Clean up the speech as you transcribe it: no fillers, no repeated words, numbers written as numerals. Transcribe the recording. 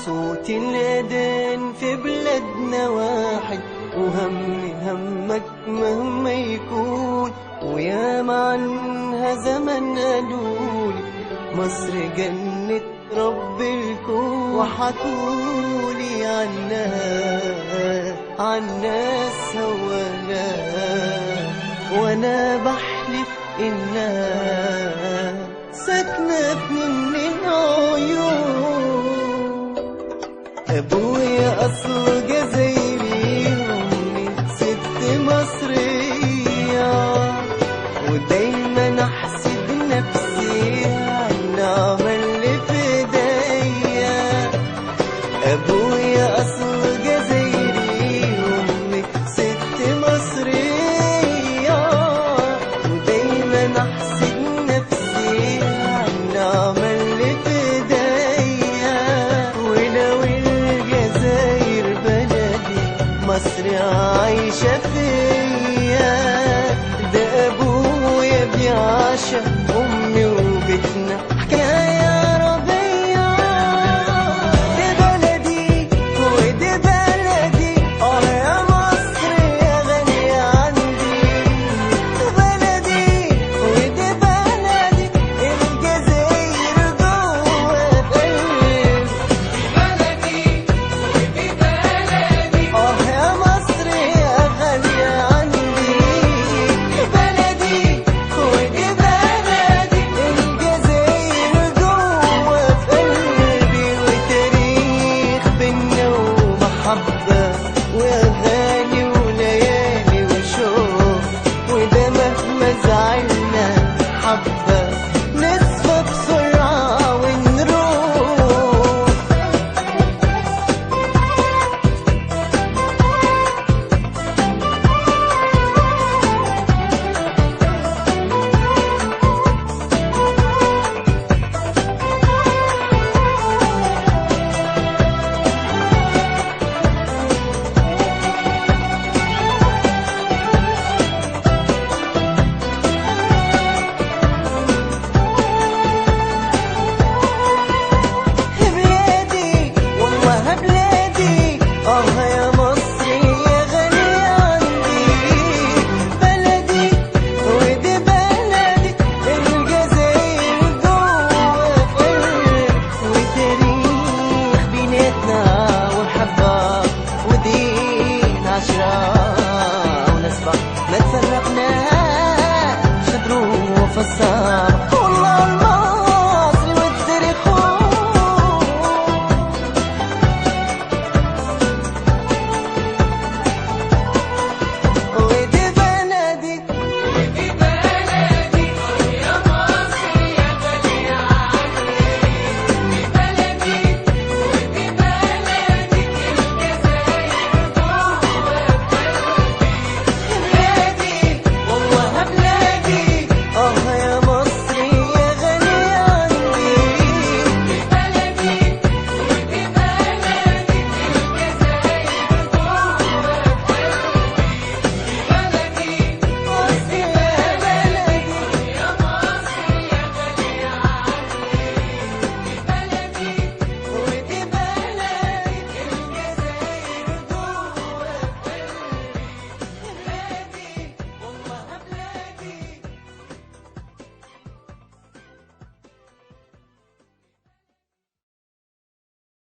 صوت الأذان في بلادنا واحد، همك مهما يكون. ويا عنها زمن قالولي مصر جنة رب الكون، وحكولي عن ناس هوانا، وانا بحلف انها ساكنة في من عيون. ابويا اصله جزائري، امي ست مصرية، ودايما احسد نفسي على النعمة اللي في ايديا. ابويا اصله جزائري، امي ست مصرية، ودايما احسد نفسي على النعمة اللي في ايديا. ولو الجزائر بلدي مصر عايشة فيا، ده ابويا بيعشق امي وبيتنا